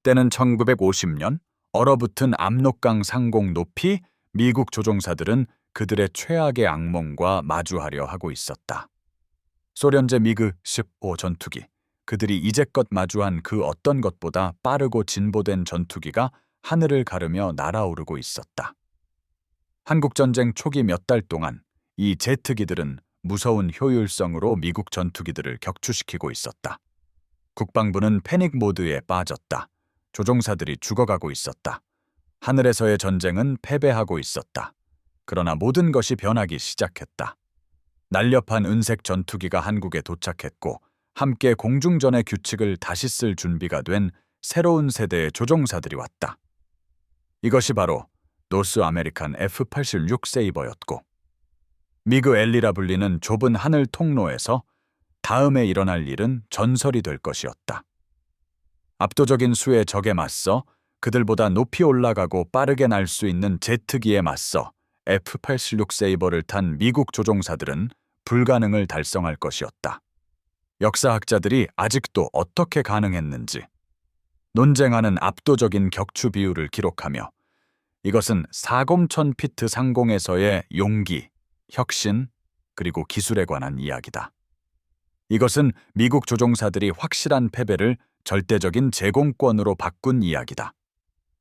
때는 1950년 얼어붙은 압록강 상공 높이 미국 조종사들은 그들의 최악의 악몽과 마주하려 하고 있었다. 소련제 미그 15 전투기, 그들이 이제껏 마주한 그 어떤 것보다 빠르고 진보된 전투기가 하늘을 가르며 날아오르고 있었다. 한국전쟁 초기 몇 달 동안 이 제트기들은 무서운 효율성으로 미국 전투기들을 격추시키고 있었다. 국방부는 패닉 모드에 빠졌다. 조종사들이 죽어가고 있었다. 하늘에서의 전쟁은 패배하고 있었다. 그러나 모든 것이 변하기 시작했다. 날렵한 은색 전투기가 한국에 도착했고 함께 공중전의 규칙을 다시 쓸 준비가 된 새로운 세대의 조종사들이 왔다. 이것이 바로 노스 아메리칸 F-86 세이버였고 미그 엘리라 불리는 좁은 하늘 통로에서 다음에 일어날 일은 전설이 될 것이었다. 압도적인 수의 적에 맞서 그들보다 높이 올라가고 빠르게 날 수 있는 제트기에 맞서 F-86 세이버를 탄 미국 조종사들은 불가능을 달성할 것이었다. 역사학자들이 아직도 어떻게 가능했는지 논쟁하는 압도적인 격추 비율을 기록하며 이것은 사곰천 피트 상공에서의 용기, 혁신, 그리고 기술에 관한 이야기다. 이것은 미국 조종사들이 확실한 패배를 절대적인 제공권으로 바꾼 이야기다.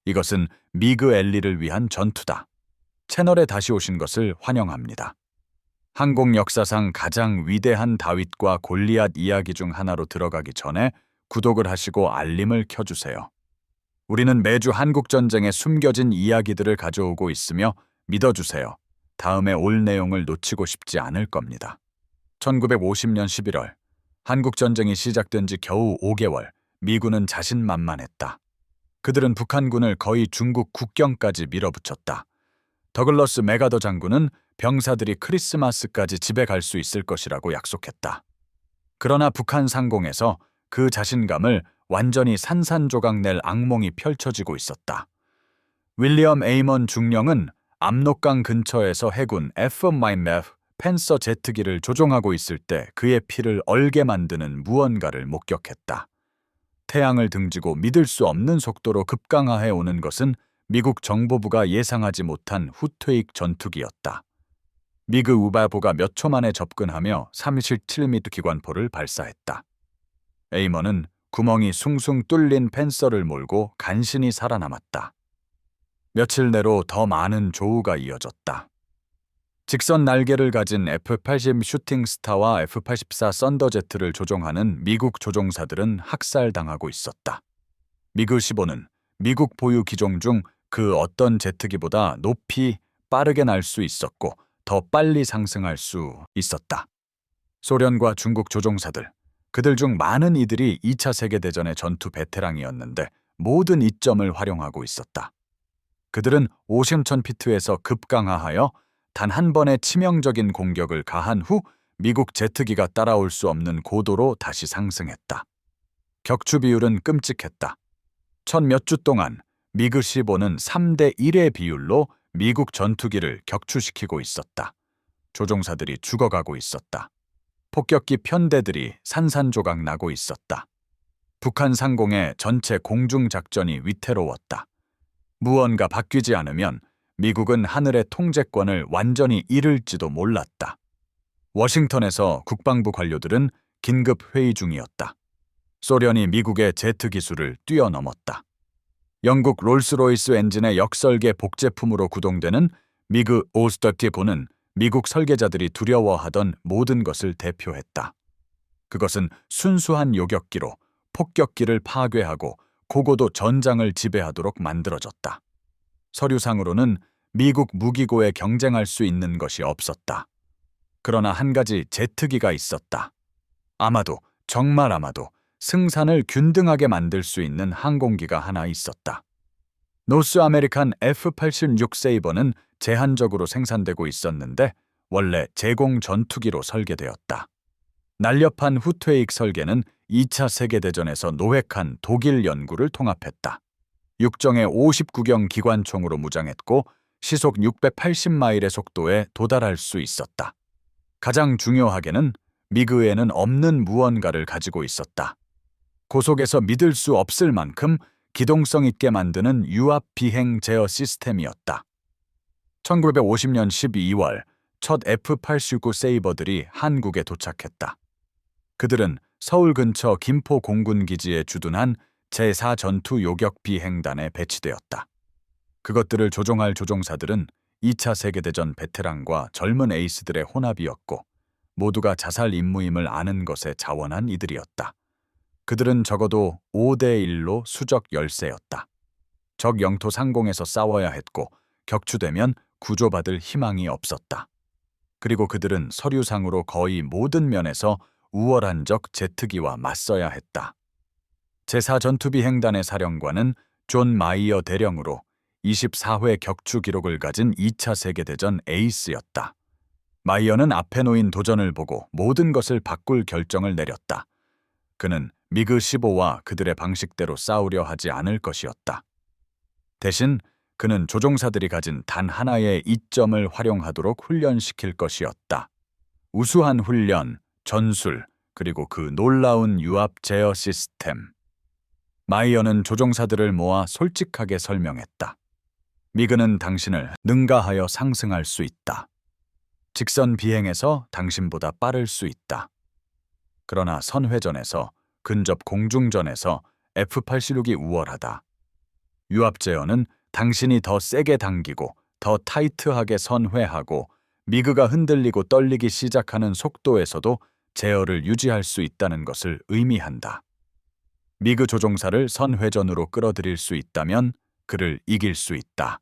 이것은 미그 엘리를 위한 전투다. 채널에 다시 오신 것을 환영합니다. 항공 역사상 가장 위대한 다윗과 골리앗 이야기 중 하나로 들어가기 전에 구독을 하시고 알림을 켜주세요. 우리는 매주 한국전쟁의 숨겨진 이야기들을 가져오고 있으며 믿어주세요. 다음에 올 내용을 놓치고 싶지 않을 겁니다. 1950년 11월, 한국전쟁이 시작된 지 겨우 5개월, 미군은 자신만만했다. 그들은 북한군을 거의 중국 국경까지 밀어붙였다. 더글러스 맥아더 장군은 병사들이 크리스마스까지 집에 갈 수 있을 것이라고 약속했다. 그러나 북한 상공에서 그 자신감을 완전히 산산조각 낼 악몽이 펼쳐지고 있었다. 윌리엄 에이먼 중령은 압록강 근처에서 해군 F-5 펜서 제트기를 조종하고 있을 때 그의 피를 얼게 만드는 무언가를 목격했다. 태양을 등지고 믿을 수 없는 속도로 급강하해 오는 것은 미국 정보부가 예상하지 못한 후퇴익 전투기였다. 미그 우바보가 몇 초 만에 접근하며 37mm 기관포를 발사했다. 에이먼은 구멍이 숭숭 뚫린 펜서를 몰고 간신히 살아남았다. 며칠 내로 더 많은 조우가 이어졌다. 직선 날개를 가진 F-80 슈팅스타와 F-84 썬더제트를 조종하는 미국 조종사들은 학살당하고 있었다. 미그-15는 미국 보유 기종 중 그 어떤 제트기보다 높이 빠르게 날 수 있었고 더 빨리 상승할 수 있었다. 소련과 중국 조종사들, 그들 중 많은 이들이 2차 세계대전의 전투 베테랑이었는데 모든 이점을 활용하고 있었다. 그들은 50,000피트에서 급강하하여 단 한 번의 치명적인 공격을 가한 후 미국 제트기가 따라올 수 없는 고도로 다시 상승했다. 격추 비율은 끔찍했다. 첫 몇 주 동안 미그-15는 3대1의 비율로 미국 전투기를 격추시키고 있었다. 조종사들이 죽어가고 있었다. 폭격기 편대들이 산산조각 나고 있었다. 북한 상공의 전체 공중작전이 위태로웠다. 무언가 바뀌지 않으면 미국은 하늘의 통제권을 완전히 잃을지도 몰랐다. 워싱턴에서 국방부 관료들은 긴급 회의 중이었다. 소련이 미국의 제트 기술을 뛰어넘었다. 영국 롤스로이스 엔진의 역설계 복제품으로 구동되는 미그 오스터티보는 미국 설계자들이 두려워하던 모든 것을 대표했다. 그것은 순수한 요격기로 폭격기를 파괴하고 고고도 전장을 지배하도록 만들어졌다. 서류상으로는 미국 무기고에 경쟁할 수 있는 것이 없었다. 그러나 한 가지 제트기가 있었다. 아마도, 정말 아마도 승산을 균등하게 만들 수 있는 항공기가 하나 있었다. 노스 아메리칸 F-86 세이버는 제한적으로 생산되고 있었는데 원래 제공 전투기로 설계되었다. 날렵한 후퇴익 설계는 2차 세계대전에서 노획한 독일 연구를 통합했다. 육정의 59경 기관총으로 무장했고 시속 680마일의 속도에 도달할 수 있었다. 가장 중요하게는 미그에는 없는 무언가를 가지고 있었다. 고속에서 믿을 수 없을 만큼 기동성 있게 만드는 유압 비행 제어 시스템이었다. 1950년 12월 첫 F-89 세이버들이 한국에 도착했다. 그들은 서울 근처 김포 공군기지에 주둔한 제4 전투 요격 비행단에 배치되었다. 그것들을 조종할 조종사들은 2차 세계대전 베테랑과 젊은 에이스들의 혼합이었고 모두가 자살 임무임을 아는 것에 자원한 이들이었다. 그들은 적어도 5대1로 수적 열세였다. 적 영토 상공에서 싸워야 했고 격추되면 구조받을 희망이 없었다. 그리고 그들은 서류상으로 거의 모든 면에서 우월한 적 제트기와 맞서야 했다. 제4 전투비행단의 사령관은 존 마이어 대령으로 24회 격추 기록을 가진 2차 세계대전 에이스였다. 마이어는 앞에 놓인 도전을 보고 모든 것을 바꿀 결정을 내렸다. 그는 미그-15와 그들의 방식대로 싸우려 하지 않을 것이었다. 대신 그는 조종사들이 가진 단 하나의 이점을 활용하도록 훈련시킬 것이었다. 우수한 훈련, 전술, 그리고 그 놀라운 유압 제어 시스템. 마이어는 조종사들을 모아 솔직하게 설명했다. 미그는 당신을 능가하여 상승할 수 있다. 직선 비행에서 당신보다 빠를 수 있다. 그러나 선회전에서, 근접 공중전에서 F-86이 우월하다. 유압 제어는 당신이 더 세게 당기고 더 타이트하게 선회하고 미그가 흔들리고 떨리기 시작하는 속도에서도 제어를 유지할 수 있다는 것을 의미한다. 미그 조종사를 선회전으로 끌어들일 수 있다면 그를 이길 수 있다.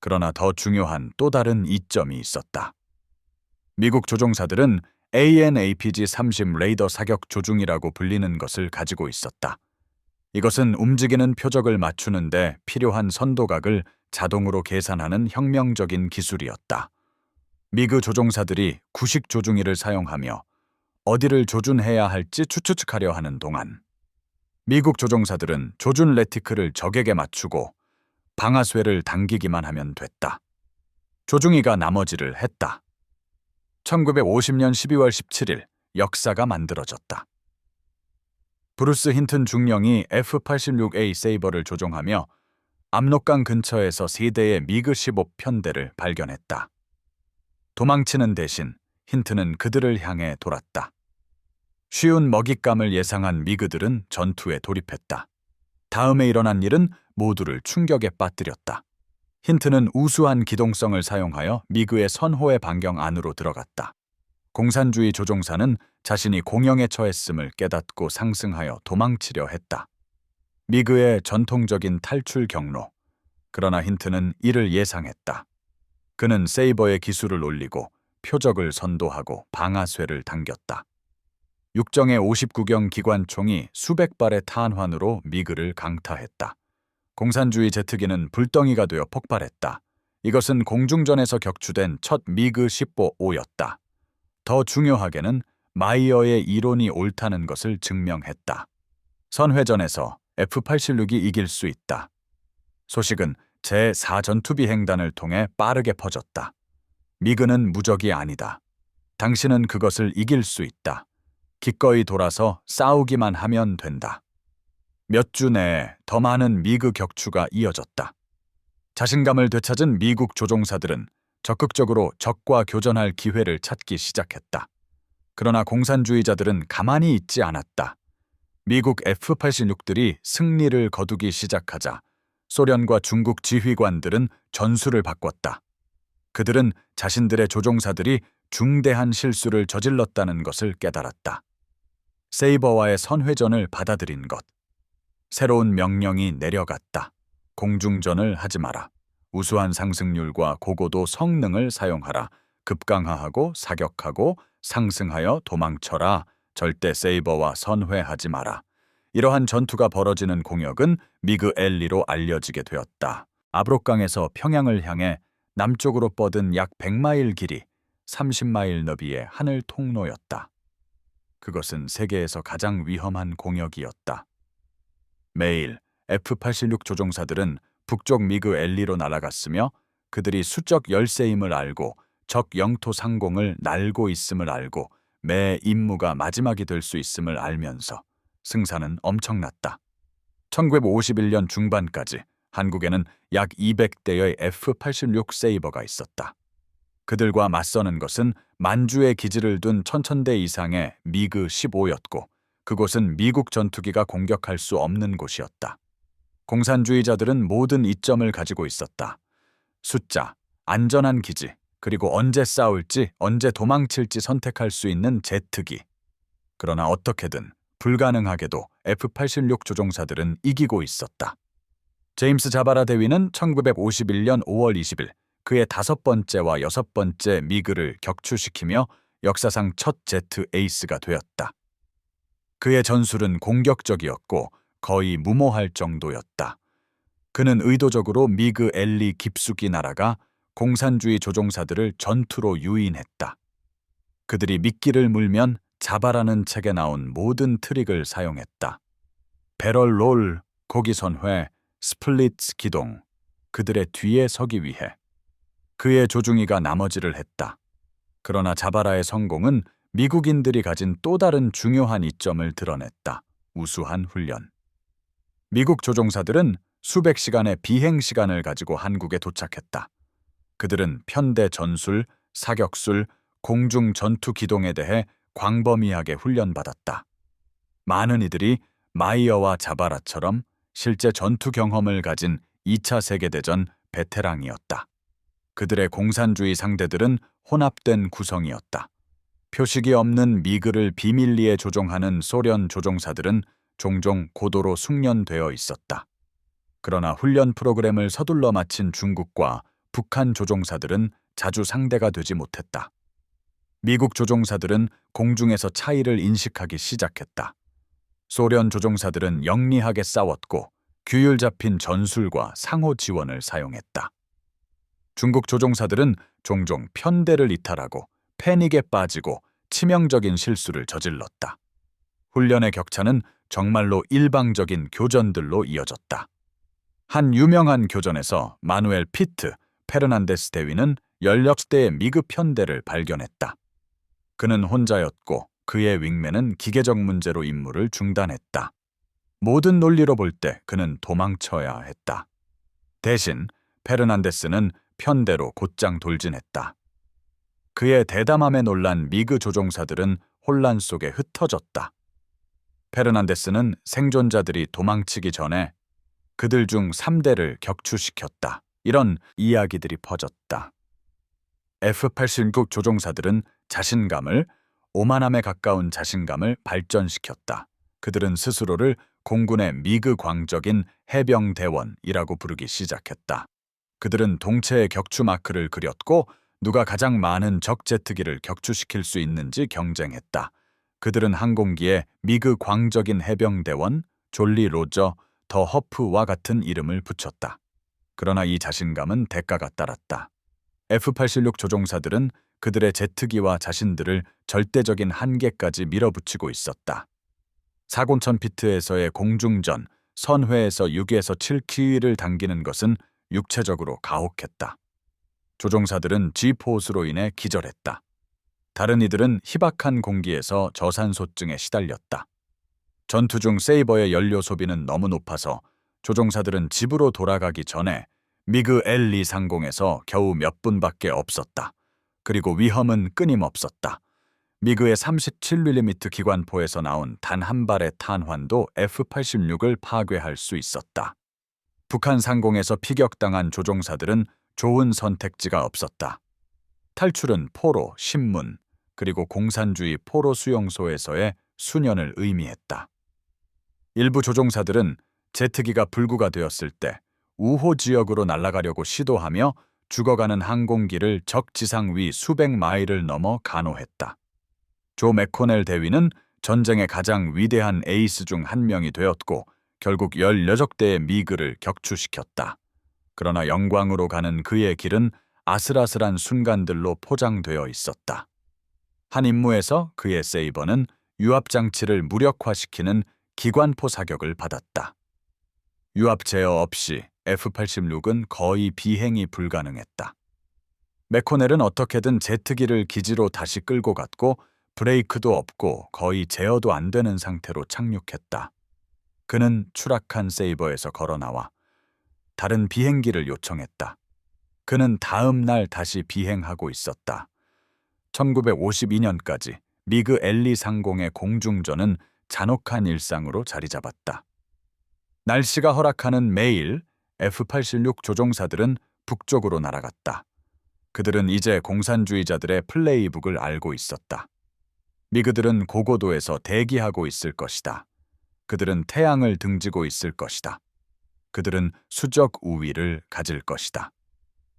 그러나 더 중요한 또 다른 이점이 있었다. 미국 조종사들은 AN/APG-30 레이더 사격 조중이라고 불리는 것을 가지고 있었다. 이것은 움직이는 표적을 맞추는데 필요한 선도각을 자동으로 계산하는 혁명적인 기술이었다. 미그 조종사들이 구식 조중이를 사용하며 어디를 조준해야 할지 추측하려 하는 동안 미국 조종사들은 조준 레티클을 적에게 맞추고 방아쇠를 당기기만 하면 됐다. 조중이가 나머지를 했다. 1950년 12월 17일 역사가 만들어졌다. 브루스 힌튼 중령이 F-86A 세이버를 조종하며 압록강 근처에서 3대의 미그-15 편대를 발견했다. 도망치는 대신 힌트는 그들을 향해 돌았다. 쉬운 먹잇감을 예상한 미그들은 전투에 돌입했다. 다음에 일어난 일은 모두를 충격에 빠뜨렸다. 힌트는 우수한 기동성을 사용하여 미그의 선호의 반경 안으로 들어갔다. 공산주의 조종사는 자신이 공영에 처했음을 깨닫고 상승하여 도망치려 했다. 미그의 전통적인 탈출 경로. 그러나 힌트는 이를 예상했다. 그는 세이버의 기술을 올리고 표적을 선도하고 방아쇠를 당겼다. 육정의 59경 기관총이 수백 발의 탄환으로 미그를 강타했다. 공산주의 제트기는 불덩이가 되어 폭발했다. 이것은 공중전에서 격추된 첫 미그-15였다. 더 중요하게는 마이어의 이론이 옳다는 것을 증명했다. 선회전에서 F-86이 이길 수 있다. 소식은 제4 전투비행단을 통해 빠르게 퍼졌다. 미그는 무적이 아니다. 당신은 그것을 이길 수 있다. 기꺼이 돌아서 싸우기만 하면 된다. 몇 주 내에 더 많은 미그 격추가 이어졌다. 자신감을 되찾은 미국 조종사들은 적극적으로 적과 교전할 기회를 찾기 시작했다. 그러나 공산주의자들은 가만히 있지 않았다. 미국 F-86들이 승리를 거두기 시작하자 소련과 중국 지휘관들은 전술을 바꿨다. 그들은 자신들의 조종사들이 중대한 실수를 저질렀다는 것을 깨달았다. 세이버와의 선회전을 받아들인 것. 새로운 명령이 내려갔다. 공중전을 하지 마라. 우수한 상승률과 고고도 성능을 사용하라. 급강하하고 사격하고 상승하여 도망쳐라. 절대 세이버와 선회하지 마라. 이러한 전투가 벌어지는 공역은 미그 엘리로 알려지게 되었다. 압록강에서 평양을 향해 남쪽으로 뻗은 약 100마일 길이, 30마일 너비의 하늘 통로였다. 그것은 세계에서 가장 위험한 공역이었다. 매일 F-86 조종사들은 북쪽 미그 엘리로 날아갔으며 그들이 수적 열세임을 알고 적 영토 상공을 날고 있음을 알고 매 임무가 마지막이 될 수 있음을 알면서 승산은 엄청났다. 1951년 중반까지 한국에는 약 200대의 F-86 세이버가 있었다. 그들과 맞서는 것은 만주에 기지를 둔 1000대 이상의 미그 15였고 그곳은 미국 전투기가 공격할 수 없는 곳이었다. 공산주의자들은 모든 이점을 가지고 있었다. 숫자, 안전한 기지, 그리고 언제 싸울지, 언제 도망칠지 선택할 수 있는 제트기. 그러나 어떻게든 불가능하게도 F-86 조종사들은 이기고 있었다. 제임스 자바라 대위는 1951년 5월 20일 그의 5번째와 6번째 미그를 격추시키며 역사상 첫 제트 에이스가 되었다. 그의 전술은 공격적이었고 거의 무모할 정도였다. 그는 의도적으로 미그 엘리 깊숙이 날아가 공산주의 조종사들을 전투로 유인했다. 그들이 미끼를 물면 자바라는 책에 나온 모든 트릭을 사용했다. 배럴 롤, 고기선회, 스플릿 기동, 그들의 뒤에 서기 위해. 그의 조중이가 나머지를 했다. 그러나 자바라의 성공은 미국인들이 가진 또 다른 중요한 이점을 드러냈다. 우수한 훈련. 미국 조종사들은 수백 시간의 비행 시간을 가지고 한국에 도착했다. 그들은 편대 전술, 사격술, 공중 전투 기동에 대해 광범위하게 훈련받았다. 많은 이들이 마이어와 자바라처럼 실제 전투 경험을 가진 2차 세계대전 베테랑이었다. 그들의 공산주의 상대들은 혼합된 구성이었다. 표식이 없는 미그를 비밀리에 조종하는 소련 조종사들은 종종 고도로 숙련되어 있었다. 그러나 훈련 프로그램을 서둘러 마친 중국과 북한 조종사들은 자주 상대가 되지 못했다. 미국 조종사들은 공중에서 차이를 인식하기 시작했다. 소련 조종사들은 영리하게 싸웠고 규율 잡힌 전술과 상호 지원을 사용했다. 중국 조종사들은 종종 편대를 이탈하고 패닉에 빠지고 치명적인 실수를 저질렀다. 훈련의 격차는 정말로 일방적인 교전들로 이어졌다. 한 유명한 교전에서 마누엘 피트, 페르난데스 대위는 16대의 미그 편대를 발견했다. 그는 혼자였고 그의 윙맨은 기계적 문제로 임무를 중단했다. 모든 논리로 볼 때 그는 도망쳐야 했다. 대신 페르난데스는 편대로 곧장 돌진했다. 그의 대담함에 놀란 미그 조종사들은 혼란 속에 흩어졌다. 페르난데스는 생존자들이 도망치기 전에 그들 중 3대를 격추시켰다. 이런 이야기들이 퍼졌다. F-86 조종사들은 자신감을, 오만함에 가까운 자신감을 발전시켰다. 그들은 스스로를 공군의 미그 광적인 해병대원이라고 부르기 시작했다. 그들은 동체에 격추 마크를 그렸고 누가 가장 많은 적 제트기를 격추시킬 수 있는지 경쟁했다. 그들은 항공기에 미그 광적인 해병대원, 졸리 로저, 더 허프와 같은 이름을 붙였다. 그러나 이 자신감은 대가가 따랐다. F-86 조종사들은 그들의 제트기와 자신들을 절대적인 한계까지 밀어붙이고 있었다. 4,000피트에서의 공중전, 선회에서 6에서 7km를 당기는 것은 육체적으로 가혹했다. 조종사들은 G포스로 인해 기절했다. 다른 이들은 희박한 공기에서 저산소증에 시달렸다. 전투 중 세이버의 연료 소비는 너무 높아서 조종사들은 집으로 돌아가기 전에 미그 L2 상공에서 겨우 몇 분밖에 없었다. 그리고 위험은 끊임없었다. 미그의 37mm 기관포에서 나온 단 한 발의 탄환도 F-86을 파괴할 수 있었다. 북한 상공에서 피격당한 조종사들은 좋은 선택지가 없었다. 탈출은 포로, 신문, 그리고 공산주의 포로 수용소에서의 수년을 의미했다. 일부 조종사들은 제트기가 불구가 되었을 때 우호 지역으로 날아가려고 시도하며 죽어가는 항공기를 적 지상 위 수백 마일을 넘어 간호했다. 조 맥코넬 대위는 전쟁의 가장 위대한 에이스 중 한 명이 되었고 결국 16대의 미그를 격추시켰다. 그러나 영광으로 가는 그의 길은 아슬아슬한 순간들로 포장되어 있었다. 한 임무에서 그의 세이버는 유압장치를 무력화시키는 기관포 사격을 받았다. 유압 제어 없이 F-86은 거의 비행이 불가능했다. 맥코넬은 어떻게든 제트기를 기지로 다시 끌고 갔고 브레이크도 없고 거의 제어도 안 되는 상태로 착륙했다. 그는 추락한 세이버에서 걸어 나와 다른 비행기를 요청했다. 그는 다음 날 다시 비행하고 있었다. 1952년까지 미그 엘리 상공의 공중전은 잔혹한 일상으로 자리 잡았다. 날씨가 허락하는 매일 F-86 조종사들은 북쪽으로 날아갔다. 그들은 이제 공산주의자들의 플레이북을 알고 있었다. 미그들은 고고도에서 대기하고 있을 것이다. 그들은 태양을 등지고 있을 것이다. 그들은 수적 우위를 가질 것이다.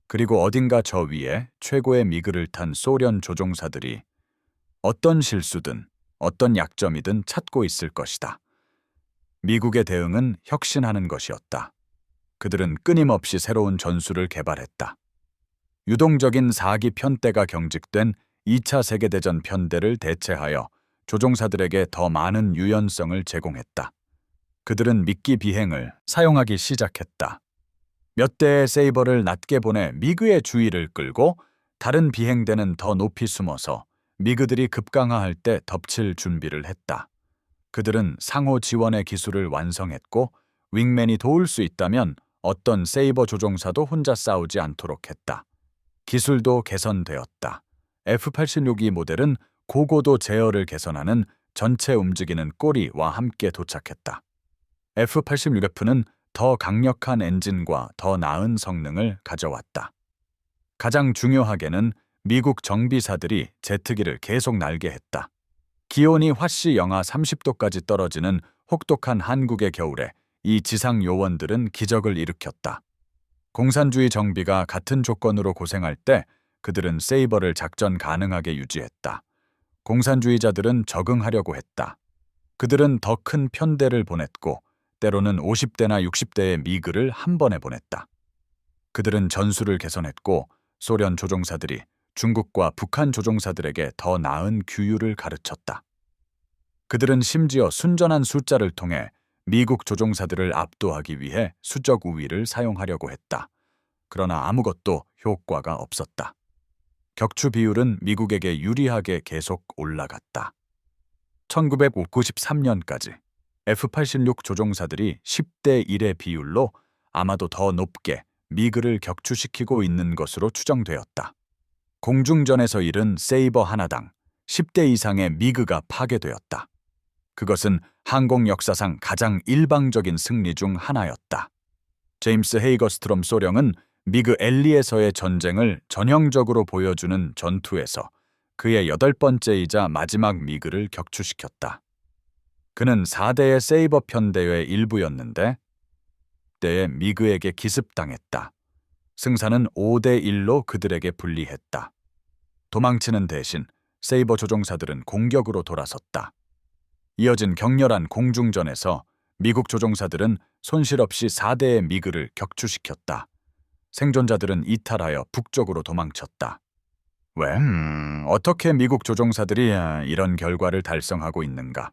그리고 어딘가 저 위에 최고의 미그를 탄 소련 조종사들이 어떤 실수든 어떤 약점이든 찾고 있을 것이다. 미국의 대응은 혁신하는 것이었다. 그들은 끊임없이 새로운 전술을 개발했다. 유동적인 4기 편대가 경직된 2차 세계대전 편대를 대체하여 조종사들에게 더 많은 유연성을 제공했다. 그들은 미끼 비행을 사용하기 시작했다. 몇 대의 세이버를 낮게 보내 미그의 주의를 끌고 다른 비행대는 더 높이 숨어서 미그들이 급강하할 때 덮칠 준비를 했다. 그들은 상호 지원의 기술을 완성했고 윙맨이 도울 수 있다면 어떤 세이버 조종사도 혼자 싸우지 않도록 했다. 기술도 개선되었다. F-86E 모델은 고고도 제어를 개선하는 전체 움직이는 꼬리와 함께 도착했다. F-86F는 더 강력한 엔진과 더 나은 성능을 가져왔다. 가장 중요하게는 미국 정비사들이 제트기를 계속 날게 했다. 기온이 화씨 영하 30도까지 떨어지는 혹독한 한국의 겨울에 이 지상 요원들은 기적을 일으켰다. 공산주의 정비가 같은 조건으로 고생할 때 그들은 세이버를 작전 가능하게 유지했다. 공산주의자들은 적응하려고 했다. 그들은 더 큰 편대를 보냈고 때로는 50대나 60대의 미그를 한 번에 보냈다. 그들은 전술을 개선했고 소련 조종사들이 중국과 북한 조종사들에게 더 나은 규율을 가르쳤다. 그들은 심지어 순전한 숫자를 통해 미국 조종사들을 압도하기 위해 수적 우위를 사용하려고 했다. 그러나 아무것도 효과가 없었다. 격추 비율은 미국에게 유리하게 계속 올라갔다. 1993년까지 F-86 조종사들이 10대 1의 비율로 아마도 더 높게 미그를 격추시키고 있는 것으로 추정되었다. 공중전에서 잃은 세이버 하나당 10대 이상의 미그가 파괴되었다. 그것은 항공 역사상 가장 일방적인 승리 중 하나였다. 제임스 헤이거스트롬 소령은 미그 엘리에서의 전쟁을 전형적으로 보여주는 전투에서 그의 8번째이자 마지막 미그를 격추시켰다. 그는 4대의 세이버 편대의 일부였는데 때에 미그에게 기습당했다. 승산은 5대 1로 그들에게 불리했다. 도망치는 대신 세이버 조종사들은 공격으로 돌아섰다. 이어진 격렬한 공중전에서 미국 조종사들은 손실 없이 4대의 미그를 격추시켰다. 생존자들은 이탈하여 북쪽으로 도망쳤다. 왜? 어떻게 미국 조종사들이 이런 결과를 달성하고 있는가?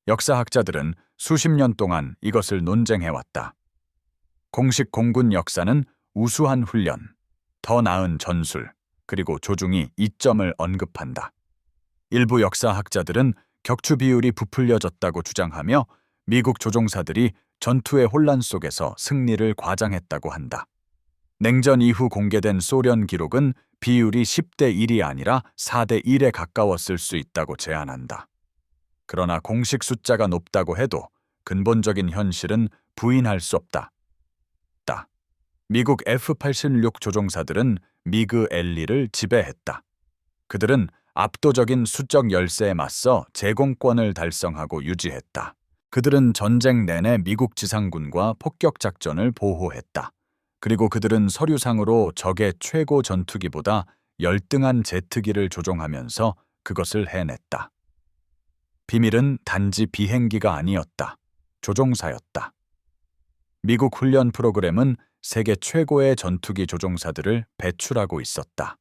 역사학자들은 수십 년 동안 이것을 논쟁해왔다. 공식 공군 역사는 우수한 훈련, 더 나은 전술, 그리고 조중이 이점을 언급한다. 일부 역사학자들은 격추 비율이 부풀려졌다고 주장하며 미국 조종사들이 전투의 혼란 속에서 승리를 과장했다고 한다. 냉전 이후 공개된 소련 기록은 비율이 10대 1이 아니라 4대 1에 가까웠을 수 있다고 제안한다. 그러나 공식 숫자가 높다고 해도 근본적인 현실은 부인할 수 없다. 미국 F-86 조종사들은 미그 엘리를 지배했다. 그들은 압도적인 수적 열세에 맞서 제공권을 달성하고 유지했다. 그들은 전쟁 내내 미국 지상군과 폭격 작전을 보호했다. 그리고 그들은 서류상으로 적의 최고 전투기보다 열등한 제트기를 조종하면서 그것을 해냈다. 비밀은 단지 비행기가 아니었다. 조종사였다. 미국 훈련 프로그램은 세계 최고의 전투기 조종사들을 배출하고 있었다.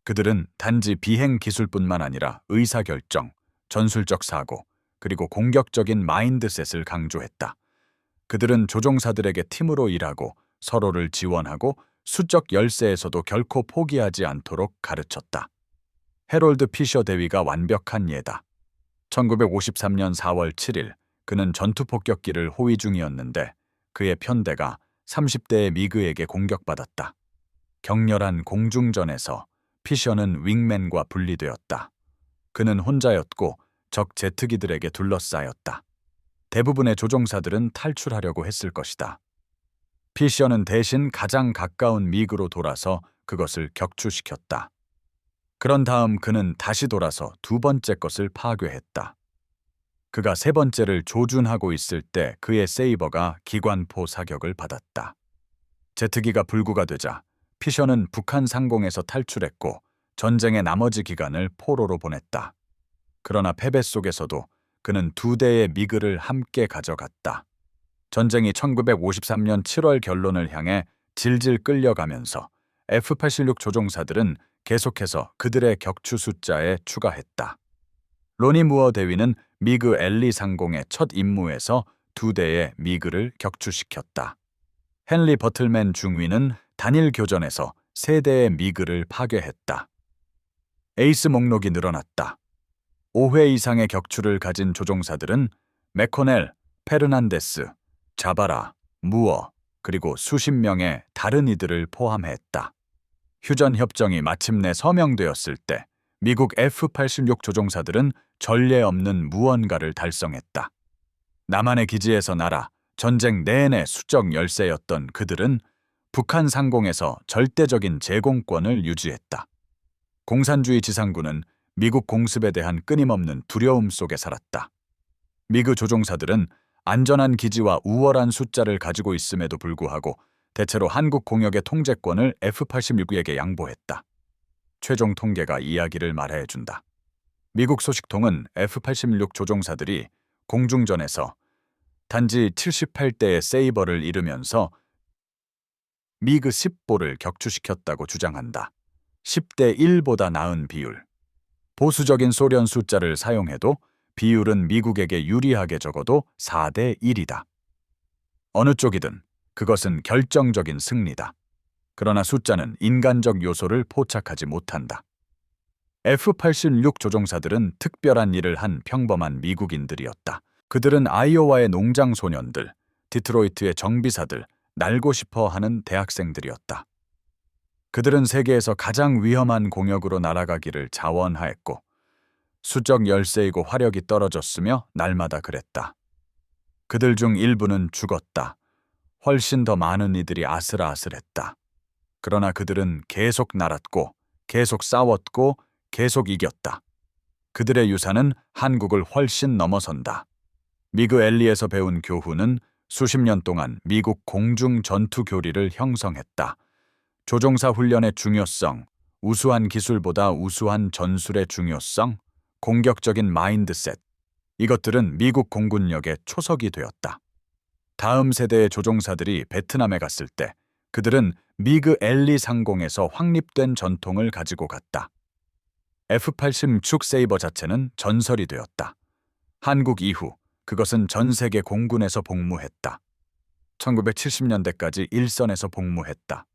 그들은 단지 비행 기술뿐만 아니라 의사결정, 전술적 사고, 그리고 공격적인 마인드셋을 강조했다. 그들은 조종사들에게 팀으로 일하고 서로를 지원하고 수적 열세에서도 결코 포기하지 않도록 가르쳤다. 해롤드 피셔 대위가 완벽한 예다. 1953년 4월 7일 그는 전투폭격기를 호위 중이었는데 그의 편대가 30대의 미그에게 공격받았다. 격렬한 공중전에서 피셔는 윙맨과 분리되었다. 그는 혼자였고 적 제트기들에게 둘러싸였다. 대부분의 조종사들은 탈출하려고 했을 것이다. 피셔는 대신 가장 가까운 미그로 돌아서 그것을 격추시켰다. 그런 다음 그는 다시 돌아서 두 번째 것을 파괴했다. 그가 세 번째를 조준하고 있을 때 그의 세이버가 기관포 사격을 받았다. 제트기가 불구가 되자 피셔는 북한 상공에서 탈출했고 전쟁의 나머지 기간을 포로로 보냈다. 그러나 패배 속에서도 그는 두 대의 미그를 함께 가져갔다. 전쟁이 1953년 7월 결론을 향해 질질 끌려가면서 F-86 조종사들은 계속해서 그들의 격추 숫자에 추가했다. 로니 무어 대위는 미그 엘리 상공의 첫 임무에서 두 대의 미그를 격추시켰다. 헨리 버틀맨 중위는 단일 교전에서 세 대의 미그를 파괴했다. 에이스 목록이 늘어났다. 5회 이상의 격추를 가진 조종사들은 맥코넬, 페르난데스, 자바라, 무어, 그리고 수십 명의 다른 이들을 포함했다. 휴전 협정이 마침내 서명되었을 때 미국 F-86 조종사들은 전례 없는 무언가를 달성했다. 남한의 기지에서 날아 전쟁 내내 수적 열세였던 그들은 북한 상공에서 절대적인 제공권을 유지했다. 공산주의 지상군은 미국 공습에 대한 끊임없는 두려움 속에 살았다. 미그 조종사들은 안전한 기지와 우월한 숫자를 가지고 있음에도 불구하고 대체로 한국 공역의 통제권을 F-86에게 양보했다. 최종 통계가 이야기를 말해준다. 미국 소식통은 F-86 조종사들이 공중전에서 단지 78대의 세이버를 잃으면서 미그 10보를 격추시켰다고 주장한다. 10대 1보다 나은 비율. 보수적인 소련 숫자를 사용해도 비율은 미국에게 유리하게 적어도 4대 1이다. 어느 쪽이든 그것은 결정적인 승리다. 그러나 숫자는 인간적 요소를 포착하지 못한다. F-86 조종사들은 특별한 일을 한 평범한 미국인들이었다. 그들은 아이오와의 농장 소년들, 디트로이트의 정비사들, 날고 싶어 하는 대학생들이었다. 그들은 세계에서 가장 위험한 공역으로 날아가기를 자원하였고 수적 열세이고 화력이 떨어졌으며 날마다 그랬다. 그들 중 일부는 죽었다. 훨씬 더 많은 이들이 아슬아슬했다. 그러나 그들은 계속 날았고 계속 싸웠고 계속 이겼다. 그들의 유산은 한국을 훨씬 넘어선다. 미그 엘리에서 배운 교훈은 수십 년 동안 미국 공중 전투 교리를 형성했다. 조종사 훈련의 중요성, 우수한 기술보다 우수한 전술의 중요성, 공격적인 마인드셋, 이것들은 미국 공군력의 초석이 되었다. 다음 세대의 조종사들이 베트남에 갔을 때 그들은 미그 엘리 상공에서 확립된 전통을 가지고 갔다. F-86 세이버 자체는 전설이 되었다. 한국 이후 그것은 전 세계 공군에서 복무했다. 1970년대까지 일선에서 복무했다.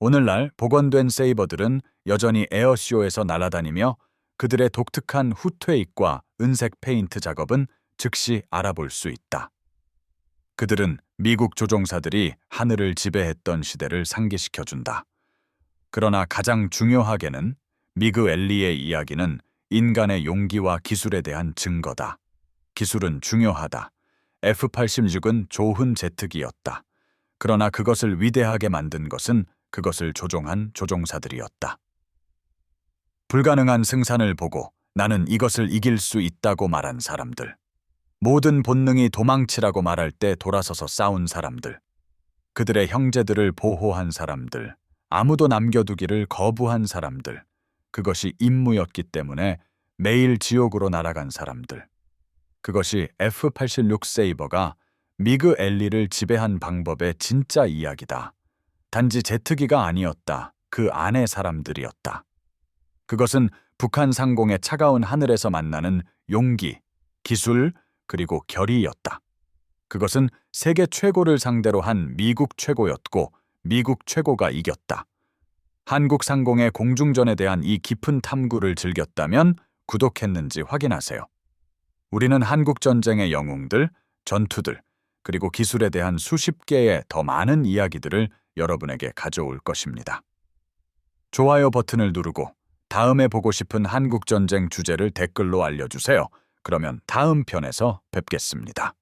오늘날 복원된 세이버들은 여전히 에어쇼에서 날아다니며 그들의 독특한 후퇴익과 은색 페인트 작업은 즉시 알아볼 수 있다. 그들은 미국 조종사들이 하늘을 지배했던 시대를 상기시켜준다. 그러나 가장 중요하게는 미그 엘리의 이야기는 인간의 용기와 기술에 대한 증거다. 기술은 중요하다. F-86은 좋은 제트기였다. 그러나 그것을 위대하게 만든 것은 그것을 조종한 조종사들이었다. 불가능한 승산을 보고 나는 이것을 이길 수 있다고 말한 사람들. 모든 본능이 도망치라고 말할 때 돌아서서 싸운 사람들. 그들의 형제들을 보호한 사람들. 아무도 남겨두기를 거부한 사람들. 그것이 임무였기 때문에 매일 지옥으로 날아간 사람들. 그것이 F-86 세이버가 미그 엘리를 지배한 방법의 진짜 이야기다. 단지 제트기가 아니었다. 그 안의 사람들이었다. 그것은 북한 상공의 차가운 하늘에서 만나는 용기, 기술, 그리고 결의였다. 그것은 세계 최고를 상대로 한 미국 최고였고 미국 최고가 이겼다. 한국 상공의 공중전에 대한 이 깊은 탐구를 즐겼다면 구독했는지 확인하세요. 우리는 한국전쟁의 영웅들, 전투들, 그리고 기술에 대한 수십 개의 더 많은 이야기들을 여러분에게 가져올 것입니다. 좋아요 버튼을 누르고 다음에 보고 싶은 한국전쟁 주제를 댓글로 알려주세요. 그러면 다음 편에서 뵙겠습니다.